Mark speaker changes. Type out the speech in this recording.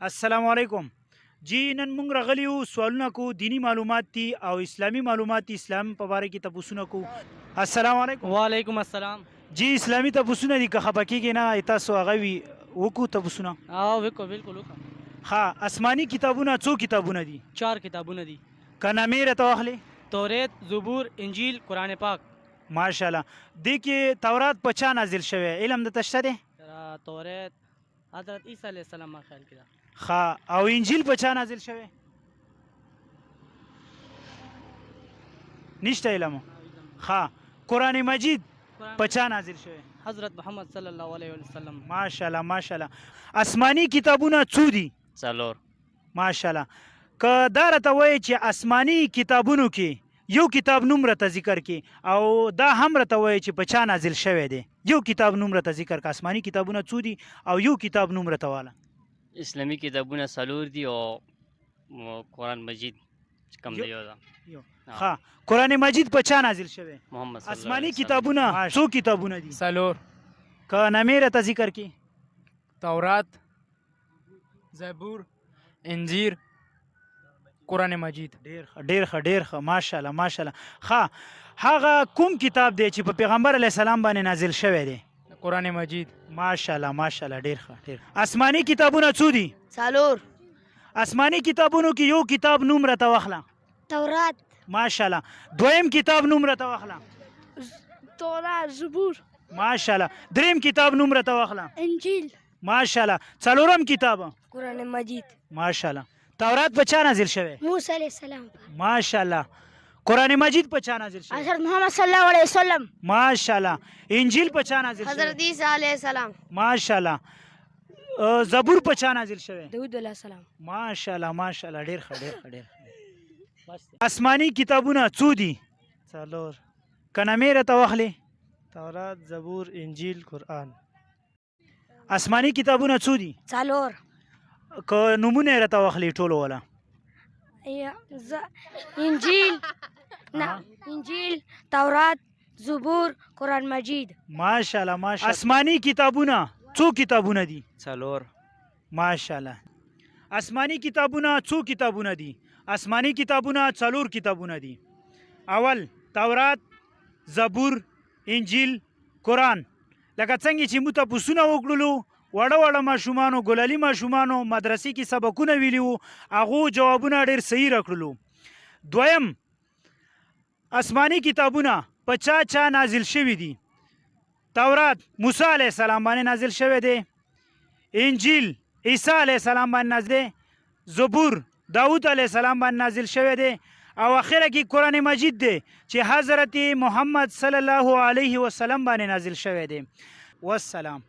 Speaker 1: السلام علیکم. جی نن موږ راغلی یو سوالونه کو دینی معلومات دي او اسلامی معلومات دي اسلام په باره کې تپوسونه کو. السلام علیکم.
Speaker 2: وعلیکم السلام.
Speaker 1: جی اسلامی تپوسونه دي که خفه کېږئ نه تاسو هغه وي وکړو تپوسونه.
Speaker 2: بالکل وکړه.
Speaker 1: ها آسماني کتابونه څو کتابونه دي؟
Speaker 2: 4 کتابونه دي.
Speaker 1: که نامې راته واخلې.
Speaker 2: توریت، زبور، انجیل، قرآن پاک.
Speaker 1: ماشاءالله. دې کې تورات په چا نازل شوی علم درته شته دی؟
Speaker 2: توریت حضرت عیسی علیه السلام ما خیال کې ده.
Speaker 1: ها او انجیل په چا نازل شوی؟ نشته علم. ها قرآن مجید په چا نازل شوی؟
Speaker 2: حضرت محمد صلی الله علیه وسلم.
Speaker 1: ماشاءالله ماشاءالله. آسماني کتابونه څو دي؟
Speaker 3: 4.
Speaker 1: ماشاءالله. که دا راته وایي چې آسماني کتابونو کې یو کتاب نوم راته ذکر کې او دا هم راته وایي چې په چا نازل شوی دی، یو کتاب نوم راته ذکر که آسماني کتابونه څو دي او یو کتاب نوم راته واله.
Speaker 3: اسلامی کتابونه 4 دي او قرآن مجید کم دی یو ده.
Speaker 1: ها قرآن مجید په چا نازل شوی؟
Speaker 3: محمد صلی الله
Speaker 1: آسماني
Speaker 3: علیه وسلم.
Speaker 1: کتابونه څو کتابونه دي؟
Speaker 4: 4.
Speaker 1: که نامې راته ذکر کې.
Speaker 4: تورات، زبور، انجیل، قرآن مجید.
Speaker 1: ډیر ښه ماشاءالله ماشاءالله. ها هغه کوم کتاب دی چې په پیغمبر علیه السلام باندې نازل شوی دی؟
Speaker 4: قرآن مجید.
Speaker 1: ماشاءالله ماشاءالله ډیر ښه. آسماني کتابونه څو دي؟
Speaker 5: 4.
Speaker 1: آسماني کتابونو کې یو کتاب نوم راته واخله.
Speaker 5: تورات.
Speaker 1: ماشاءالله. دویم کتاب نوم راته واخله.
Speaker 5: تورات. زبور.
Speaker 1: ماشاءالله. دریم کتاب نوم راته واخله.
Speaker 5: انجیل.
Speaker 1: ماشاءالله. څلورم کتاب؟
Speaker 5: قرآن مجید.
Speaker 1: ماشاءالله. تورات په چا نازل شوی؟
Speaker 5: موسی علیه السلام.
Speaker 1: ماشاءالله. قرآن مجید په چا نازل شوی؟
Speaker 5: حضرت محمد صلی الله علیه وسلم.
Speaker 1: ماشاءالله. انجیل په چا نازل شوی؟
Speaker 5: حضرت عیسی علیه السلام.
Speaker 1: ماشاءالله. زبور په چا نازل شوی؟
Speaker 5: داود علیه السلام.
Speaker 1: ماشاءالله ماشاءالله ډیر ښه. آسماني کتابونه څو دي؟
Speaker 6: 4.
Speaker 1: که نامې راته واخلې.
Speaker 6: تورات، زبور، انجیل، قرآن.
Speaker 1: آسماني کتابونه څو دي؟
Speaker 5: 4.
Speaker 1: که نومونه یې راته واخلې ټولو والا.
Speaker 5: انجیل. انجیل، تورات، زبور، قرآن مجید.
Speaker 1: ماشاءالله ماشاءالله. آسماني کتابونه څو کتابونه دي؟
Speaker 3: 4.
Speaker 1: ماشاءالله. آسماني کتابونه څو کتابونه دي؟ آسماني کتابونه 4 کتابونه دي. اول تورات، زبور، انجیل، قرآن. لکه څنګه چې موږ تپوسونه وکړلو وړه ماشومانو ګلالي ماشومانو مدرسې کې سبقونه ویلي وو هغو جوابونه ډېر صحیح راکړلو. دویم آسماني کتابونه په چا نازل شوي دي؟ تورات موسی علیه السلام باندې نازل شوی دی. انجیل عیسی علیه السلام باندې نازل دی. زبور داود علیه السلام باندې نازل شوی دی. او اخره کې قرآن مجید دی چې حضرت محمد صلی الله علیه وسلم باندې نازل شوی دی. والسلام.